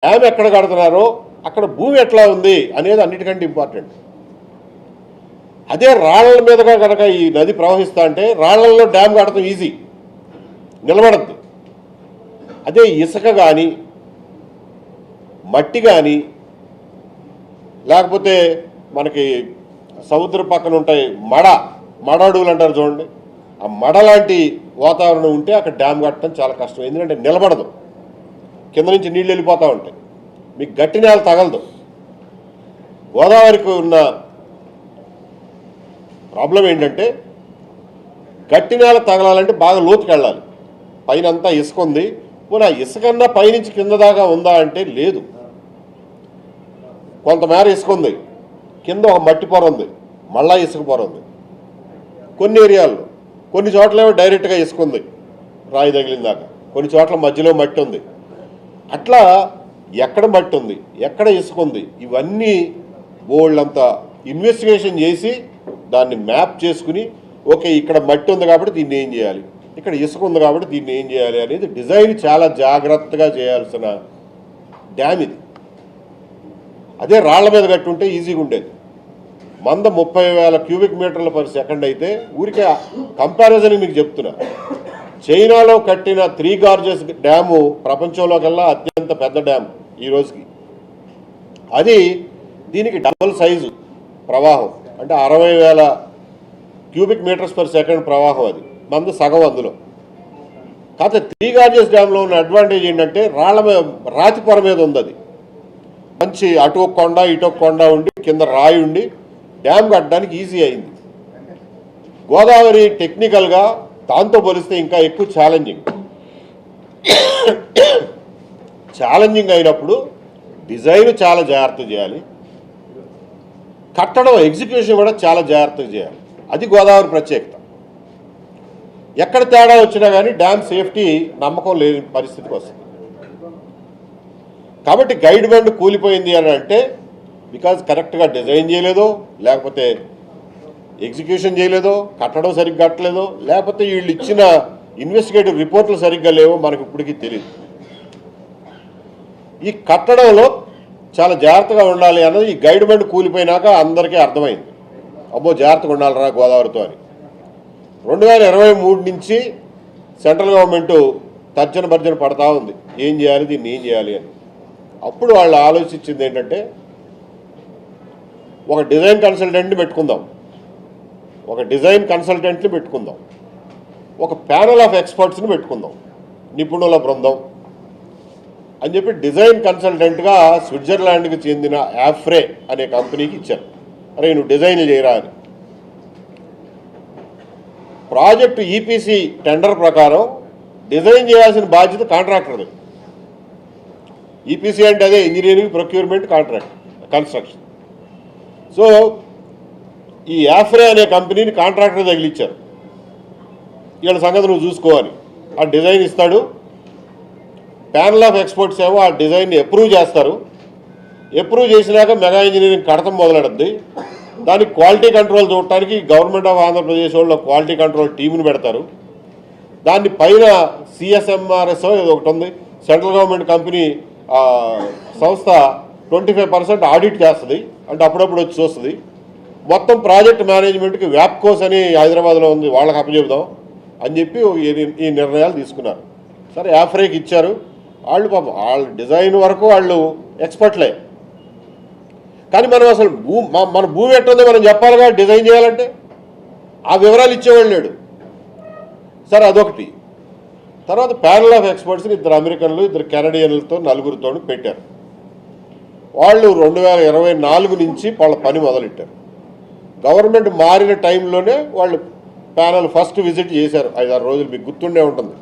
Dam ఎక్కడ కడుతున్నారో అక్కడ భూమి ఎట్లా ఉంది అనేది అన్నిటికంటే ఇంపార్టెంట్. అదే రాళ్ల మీదుగా కనుక ఈ నది ప్రవహిస్తా అంటే రాళ్లలో డ్యామ్ కడతాం ఈజీ, నిలబడద్దు. అదే ఇసుక కానీ మట్టి కానీ లేకపోతే మనకి సముద్రం పక్కన ఉంటాయి మడ అడవులు అంటారు చూడండి, ఆ మడ లాంటి వాతావరణం ఉంటే అక్కడ డ్యామ్ కట్టడం చాలా కష్టం. ఎందుకంటే నిలబడదు, కింద నుంచి నీళ్ళు వెళ్ళిపోతూ ఉంటాయి, మీకు గట్టి నేల తగలదు. గోదావరికి ఉన్న ప్రాబ్లం ఏంటంటే గట్టి నేల తగలాలంటే బాగా లోతుకి వెళ్ళాలి. పైన అంతా ఇసుక ఉంది, పోనీ ఆ ఇసుకన్నా పైనుంచి కింద దాకా ఉందా అంటే లేదు. కొంతమేర ఇసుక ఉంది, కింద ఒక మట్టి పొర ఉంది, మళ్ళా ఇసుక పొర ఉంది. కొన్ని ఏరియాల్లో కొన్ని చోట్లేమో డైరెక్ట్గా ఇసుక ఉంది రాయి తగిలిన దాకా, కొన్ని చోట్ల మధ్యలో మట్టి ఉంది. అట్లా ఎక్కడ మట్టి ఉంది, ఎక్కడ ఇసుక ఉంది, ఇవన్నీ బోల్డంతా ఇన్వెస్టిగేషన్ చేసి దాన్ని మ్యాప్ చేసుకుని ఓకే ఇక్కడ మట్టి ఉంది కాబట్టి దీన్ని ఏం చేయాలి, ఇక్కడ ఇసుక ఉంది కాబట్టి దీన్ని ఏం చేయాలి అనేది డిజైన్ చాలా జాగ్రత్తగా చేయాల్సిన డ్యామ్ ఇది. అదే రాళ్ల మీద కట్టుంటే ఈజీగా ఉండేది. 30,000 క్యూబిక్ మీటర్ల పర్ సెకండ్ అయితే ఊరికే కంపారిజన్ మీకు చెప్తున్నా, చైనాలో కట్టిన 3 గార్జెస్ డ్యాము ప్రపంచంలోకెల్లా అత్యంత పెద్ద డ్యామ్ ఈ రోజుకి. అది దీనికి డబుల్ సైజు ప్రవాహం, అంటే 60,000 క్యూబిక్ మీటర్స్ పర్ సెకండ్ ప్రవాహం. అది మంది సగం అందులో. కాకపోతే 3 గార్జెస్ డ్యామ్లో ఉన్న అడ్వాంటేజ్ ఏంటంటే రాతి పొర మీద ఉంది. అది మంచి అటు ఒక కొండ ఇటు ఒక కొండ ఉండి కింద రాయి ఉండి డ్యామ్ కట్టడానికి ఈజీ అయింది. గోదావరి టెక్నికల్గా దాంతో పోలిస్తే ఇంకా ఎక్కువ ఛాలెంజింగ్ అయినప్పుడు డిజైన్ చాలా జాగ్రత్త చేయాలి, కట్టడం ఎగ్జిక్యూషన్ కూడా చాలా జాగ్రత్తగా చేయాలి. అది గోదావరి ప్రత్యేకత. ఎక్కడ తేడా వచ్చినా కానీ డ్యామ్ సేఫ్టీ నమ్మకం లేని పరిస్థితికి వస్తుంది. కాబట్టి గైడ్ బండ్ కూలిపోయింది అని అంటే బికాజ్ కరెక్ట్గా డిజైన్ చేయలేదో, లేకపోతే ఎగ్జిక్యూషన్ చేయలేదో, కట్టడం సరిగ్గా కట్టలేదో, లేకపోతే వీళ్ళు ఇచ్చిన ఇన్వెస్టిగేటివ్ రిపోర్ట్లు సరిగ్గా లేవో మనకు ఇప్పటికీ తెలియదు. ఈ కట్టడంలో చాలా జాగ్రత్తగా ఉండాలి అన్నది ఈ గైడ్ బండ్ కూలిపోయినాక అందరికీ అర్థమైంది. అబ్బో జాగ్రత్తగా ఉండాలరా గోదావరితో అని. 2023 నుంచి సెంట్రల్ గవర్నమెంటు తర్జన భర్జన పడతా ఉంది, ఏం చేయాలి, దీన్ని ఏం చేయాలి అని. అప్పుడు వాళ్ళు ఆలోచించింది ఏంటంటే ఒక డిజైన్ కన్సల్టెంట్ని పెట్టుకుందాం, ఒక ప్యానల్ ఆఫ్ ఎక్స్పర్ట్స్ని పెట్టుకుందాం, నిపుణుల బృందం అని చెప్పి డిజైన్ కన్సల్టెంట్గా స్విట్జర్లాండ్కి చెందిన యాఫ్రే అనే కంపెనీకి ఇచ్చారు. అరే నువ్వు డిజైన్లు చేయరా అని. ప్రాజెక్టు ఈపీసీ టెండర్ ప్రకారం డిజైన్ చేయాల్సిన బాధ్యత కాంట్రాక్టర్ది. ఈపీసీ అంటే అదే engineering, procurement, contract, construction. So ఈ యాఫ్రే అనే కంపెనీని కాంట్రాక్టర్ తగిలిచ్చారు. వీళ్ళ సంగతి నువ్వు చూసుకోవాలి. ఆ డిజైన్ ఇస్తాడు, ప్యానల్ ఆఫ్ ఎక్స్పర్ట్స్ ఏమో ఆ డిజైన్ని అప్రూవ్ చేస్తారు. అప్రూవ్ చేసినాక మెగా ఇంజనీరింగ్ కడతం మొదలెడుద్ది. దానికి క్వాలిటీ కంట్రోల్ చూడటానికి గవర్నమెంట్ ఆఫ్ ఆంధ్రప్రదేశ్ వాళ్ళు క్వాలిటీ కంట్రోల్ టీంని పెడతారు. దాన్ని పైన సిఎస్ఎంఆర్ఎస్ ఏదో ఒకటి ఉంది, సెంట్రల్ గవర్నమెంట్ కంపెనీ సంస్థ 25% ఆడిట్ చేస్తుంది, అంటే అప్పుడప్పుడు వచ్చి చూస్తుంది. మొత్తం ప్రాజెక్ట్ మేనేజ్మెంట్కి వ్యాప్కోస్ అని హైదరాబాద్లో ఉంది, వాళ్ళకి అప్పచెబుదాం అని చెప్పి ఈ నిర్ణయాలు తీసుకున్నారు. సరే యాఫ్రేకి ఇచ్చారు. వాళ్ళు పాపం వాళ్ళ డిజైన్ వరకు వాళ్ళు ఎక్స్పర్ట్లే. కానీ మనం అసలు మన భూమి ఎట్టుందో మనం చెప్పాలిగా డిజైన్ చేయాలంటే. ఆ వివరాలు ఇచ్చేవాళ్ళు లేడు. సరే అదొకటి. తర్వాత ప్యానల్ ఆఫ్ ఎక్స్పర్ట్స్ని 2 అమెరికన్లు, 2 కెనడియన్లతో 4 పెట్టారు. వాళ్ళు 2024 నుంచి వాళ్ళ పని మొదలెట్టారు. గవర్నమెంట్ మారిన టైంలోనే వాళ్ళు ప్యానల్ ఫస్ట్ విజిట్ చేశారు. 5-6 రోజులు, మీకు గుర్తుండే ఉంటుంది.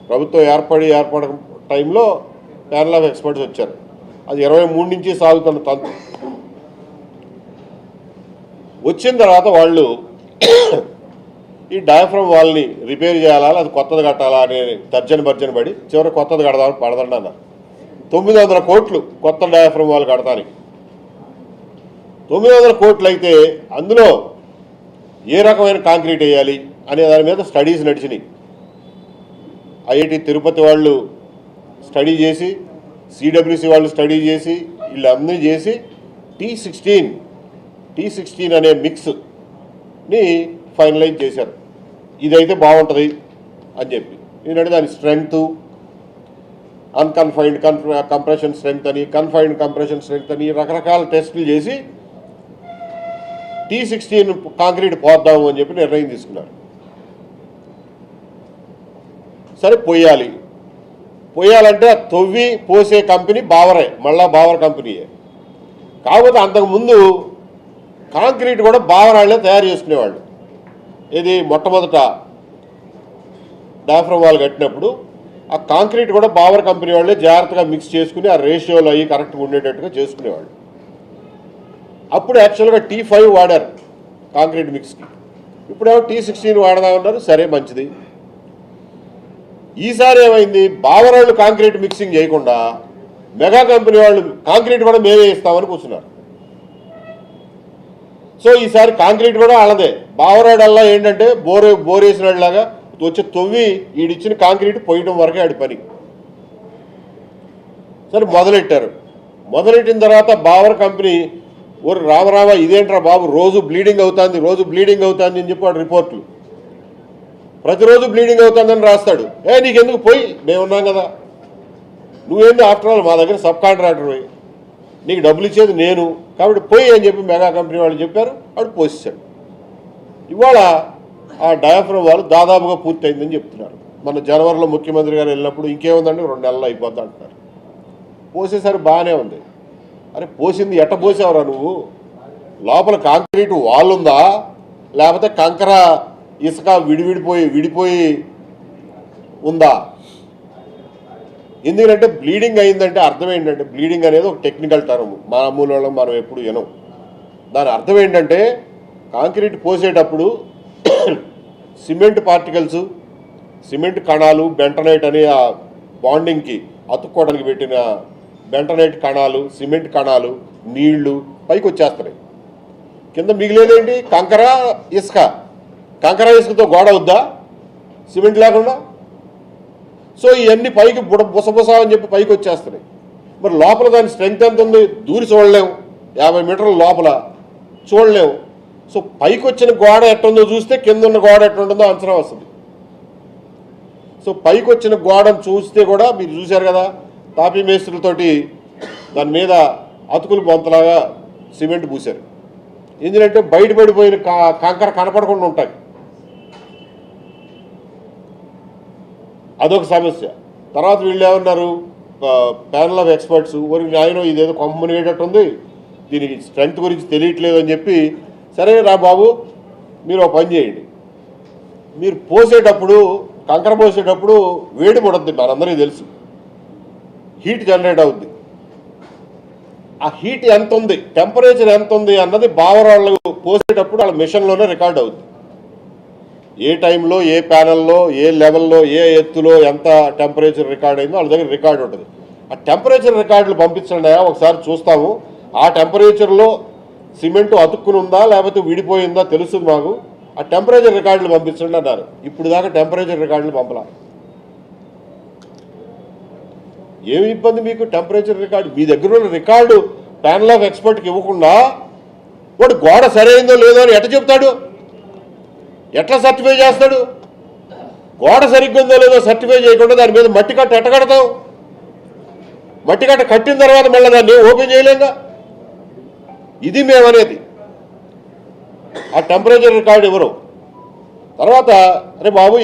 ప్రభుత్వం ఏర్పడ టైంలో ప్యానల్ ఆఫ్ ఎక్స్పర్ట్స్ వచ్చారు. అది 23 నుంచి సాగుతున్న తంతు. వచ్చిన తర్వాత వాళ్ళు ఈ డయాఫ్రమ్ వాల్ని రిపేర్ చేయాలా, అది కొత్తది కట్టాలా అనే తర్జన భర్జన పడి చివరి కొత్తది కడదామని పడదండి అన్నారు. 900 కోట్లు కొత్త డయాఫ్రమ్ వాల్ కడతానికి. 900 కోట్లు అయితే అందులో ఏ రకమైన కాంక్రీట్ వేయాలి అనే దాని మీద స్టడీస్ నడిచినాయి. ఐఐటి తిరుపతి వాళ్ళు స్టడీ చేసి సిడబ్ల్యూసి వాళ్ళు స్టడీ చేసి వీళ్ళందరూ చేసి టీ16 అనే మిక్స్ని ఫైనలైజ్ చేశారు. ఇదైతే బాగుంటుంది అని చెప్పి ఏంటంటే దాని స్ట్రెంగ్త్ అన్కన్ఫైన్డ్ కంప్రెషన్ స్ట్రెంగ్త్ అని కన్ఫైన్డ్ కంప్రెషన్ స్ట్రెంగ్త్ అని రకరకాల టెస్టులు చేసి టీ16 కాంక్రీట్ పోద్దాము అని చెప్పి నిర్ణయం తీసుకున్నారు. సరే పోయాలంటే తవ్వి పోసే కంపెనీ బావరే, మళ్ళా బావర్ కంపెనీయే. కాకపోతే అంతకుముందు కాంక్రీట్ కూడా బావరాళ్లే తయారు చేసుకునేవాళ్ళు. ఇది మొట్టమొదట డయాఫ్రమ్ వాల్ కట్టినప్పుడు ఆ కాంక్రీట్ కూడా బావర్ కంపెనీ వాళ్ళే జాగ్రత్తగా మిక్స్ చేసుకుని ఆ రేషియోలు అవి కరెక్ట్గా ఉండేటట్టుగా చేసుకునేవాళ్ళు. అప్పుడు యాక్చువల్గా టీ5 వాడారు కాంక్రీట్ మిక్స్కి, ఇప్పుడేమో టీ16 వాడదామన్నారు. సరే మంచిది. ఈసారి ఏమైంది, బావరాళ్ళు కాంక్రీట్ మిక్సింగ్ చేయకుండా మెగా కంపెనీ వాళ్ళు కాంక్రీట్ కూడా మేమే ఇస్తామని కూర్చున్నారు. సో ఈసారి కాంక్రీట్ కూడా వాళ్ళదే. బావరాడల్లా ఏంటంటే బోరేసిన వాళ్ళలాగా వచ్చి తవ్వి ఈడిచ్చిన కాంక్రీట్ పోయడం వరకే ఆడి పని. సరే మొదలెట్టిన తర్వాత బావర్ కంపెనీ ఓరు రామరామ ఇదేంట్రా బాబు రోజు బ్లీడింగ్ అవుతుంది అని చెప్పి వాడు రిపోర్ట్లు ప్రతిరోజు బ్లీడింగ్ అవుతుందని రాస్తాడు. నీకెందుకు పోయి మేమున్నాం కదా, నువ్వేంది ఆఫ్టర్ ఆల్ మా దగ్గర సబ్ కాంట్రాక్టర్ పోయి నీకు డబ్బులు ఇచ్చేది నేను కాబట్టి పోయి అని చెప్పి మెగా కంపెనీ వాళ్ళు చెప్పారు. వాడు పోసేశాడు. ఇవాళ ఆ డయాఫ్రమ్ వాళ్ళు దాదాపుగా పూర్తయిందని చెప్తున్నారు. మన జనవరిలో ముఖ్యమంత్రి గారు వెళ్ళినప్పుడు ఇంకేముందండి 2 నెలలు అయిపోద్ది అంటున్నారు. పోసేసరి బాగానే ఉంది. అరే పోసింది ఎట్ట పోసావురా నువ్వు? లోపల కాంక్రీట్ వాల్ ఉందా లేకపోతే కంకర ఇసుక విడిపోయి ఉందా? ఎందుకంటే బ్లీడింగ్ అయిందంటే అర్థం ఏంటంటే, బ్లీడింగ్ అనేది ఒక టెక్నికల్ టర్మ్, మామూలు మనం ఎప్పుడు వినం. దాని అర్థం ఏంటంటే కాంక్రీట్ పోసేటప్పుడు సిమెంట్ పార్టికల్స్, సిమెంట్ కణాలు, బెంటనైట్ అనే ఆ బాండింగ్కి అతుక్కోవడానికి పెట్టిన బెంటనైట్ కణాలు, సిమెంట్ కణాలు, నీళ్లు పైకి వచ్చేస్తున్నాయి. కింద మిగిలేదేంటి? కంకర ఇసుక. కంకర ఇసుకతో గోడ వద్దా సిమెంట్ లేకుండా? సో ఇవన్నీ పైకి బుసబుస అని చెప్పి పైకి వచ్చేస్తున్నాయి. మరి లోపల దాని స్ట్రెంగ్త్ ఎంత ఉంది? దూరి చూడలేము. 50 మీటర్ల లోపల చూడలేము. సో పైకి వచ్చిన గోడ ఎట్టుందో చూస్తే కింద ఉన్న గోడ ఎట్టుంటుందో అంచనా వస్తుంది. సో పైకి వచ్చిన గోడను చూస్తే కూడా మీరు చూశారు కదా, తాపీ మేస్త్రులతోటి దాని మీద అతుకులు బొంతలాగా సిమెంట్ పూశారు. ఎందుకంటే బయటపడిపోయిన కంకర కనపడకుండా ఉంటాయి. అదొక సమస్య. తర్వాత వీళ్ళు ఏమన్నారు, ప్యానల్ ఆఫ్ ఎక్స్పర్ట్స్ ఊరికి ఆయన ఇదేదో కొంపమునిగేటట్టుంది, దీనికి స్ట్రెంగ్త్ గురించి తెలియట్లేదు అని చెప్పి, సరే రా బాబు మీరు ఒక పని చేయండి, మీరు పోసేటప్పుడు కంకర పోసేటప్పుడు వేడి పడుద్ది, మనందరికీ తెలుసు, హీట్ జనరేట్ అవుద్ది. ఆ హీట్ ఎంత ఉంది, టెంపరేచర్ ఎంత ఉంది అన్నది బావరాళ్ళు పోసేటప్పుడు వాళ్ళ మిషన్లోనే రికార్డ్ అవుద్ది. ఏ టైంలో, ఏ ప్యానల్లో, ఏ లెవెల్లో, ఏ ఎత్తులో ఎంత టెంపరేచర్ రికార్డ్ అయిందో వాళ్ళ దగ్గర రికార్డ్ ఉంటుంది. ఆ టెంపరేచర్ రికార్డులు పంపించండి ఒకసారి చూస్తాము. ఆ టెంపరేచర్లో సిమెంటు అతుక్కుని ఉందా లేకపోతే విడిపోయిందా తెలుస్తుంది మాకు. ఆ టెంపరేచర్ రికార్డులు పంపించండి అన్నారు. ఇప్పుడు దాకా టెంపరేచర్ రికార్డులు పంపలా. ఏమి ఇబ్బంది మీకు టెంపరేచర్ రికార్డు? మీ దగ్గర ఉన్న రికార్డు ప్యానల్ ఆఫ్ ఎక్స్పర్ట్కి ఇవ్వకుండా వాడు గోడ సరైందో లేదో అని ఎట్లా చెప్తాడు? ఎట్లా సర్టిఫై చేస్తాడు? గోడ సరిగ్గా ఉందో లేదో సర్టిఫై చేయకుండా దాని మీద మట్టి కట్ట ఎట్ట కడతావు? మట్టి కట్ట కట్టిన తర్వాత మళ్ళీ దాన్ని ఓపెన్ చేయలేంగా. ఇది మేమనేది. ఆ టెంపరేచర్ రికార్డు ఇవ్వరు. తర్వాత అరే బాబు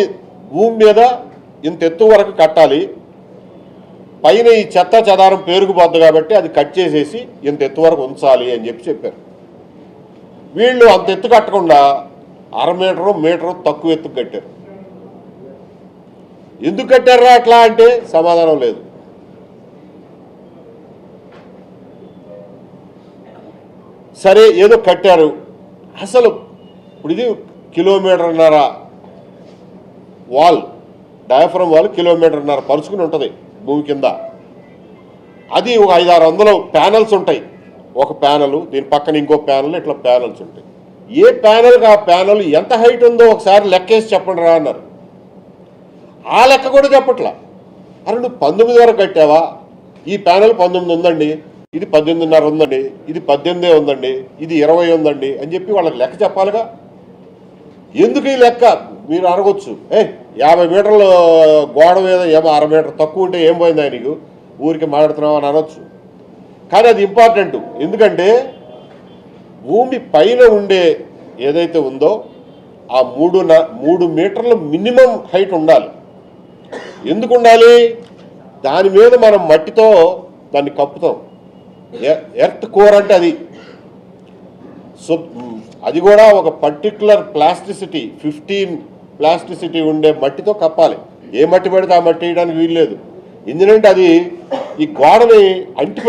భూమి మీద ఇంత ఎత్తు వరకు కట్టాలి, పైన ఈ చెత్త చెదారం పేరుకుపోద్ది కాబట్టి అది కట్ చేసేసి ఇంత ఎత్తు వరకు ఉంచాలి అని చెప్పారు. వీళ్ళు అంత ఎత్తు కట్టకుండా 1/2 మీటరు తక్కువ ఎత్తుకు కట్టారు. ఎందుకు కట్టారా అట్లా అంటే సమాధానం లేదు. సరే ఏదో కట్టారు. అసలు ఇప్పుడు ఇది 1.5 kilometre wall, diaphragm wall 1.5 kilometre పరుచుకుని ఉంటుంది భూమి కింద. అది ఒక 500-600 ప్యానల్స్ ఉంటాయి. ఒక ప్యానల్, దీని పక్కన ఇంకో ప్యానల్, ఇట్లా ప్యానల్స్ ఉంటాయి. ఏ ప్యానల్కి ఆ ప్యానల్ ఎంత హైట్ ఉందో ఒకసారి లెక్కేసి చెప్పండి రా అన్నారు. ఆ లెక్క కూడా చెప్పట్లా. అరే నువ్వు 19 వరకు కట్టావా, ఈ ప్యానెల్ 19 ఉందండి, ఇది 18.5 ఉందండి, ఇది 18 ఉందండి, ఇది 20 ఉందండి అని చెప్పి వాళ్ళకి లెక్క చెప్పాలిగా. ఎందుకు ఈ లెక్క మీరు అడగొచ్చు. 50 మీటర్ల గోడ మీద ఏమో 1/2 మీటర్ తక్కువ ఉంటే ఏం పోయింది ఆయనకు, ఊరికి మాట్లాడుతున్నావు అని అనొచ్చు. కానీ అది ఇంపార్టెంట్. ఎందుకంటే భూమి పైన ఉండే ఏదైతే ఉందో ఆ 3 మీటర్ల మినిమం హైట్ ఉండాలి. ఎందుకు ఉండాలి? దాని మీద మనం మట్టితో దాన్ని కప్పుతాం. ఎర్త్ కోర్ అంటే అది. సో అది కూడా ఒక పర్టికులర్ ప్లాస్టిసిటీ 15 ప్లాస్టిసిటీ ఉండే మట్టితో కప్పాలి. ఏ మట్టి పడితే ఆ మట్టి వేయడానికి వీల్లేదు. ఎందుకంటే అది ఈ గోడని అంటి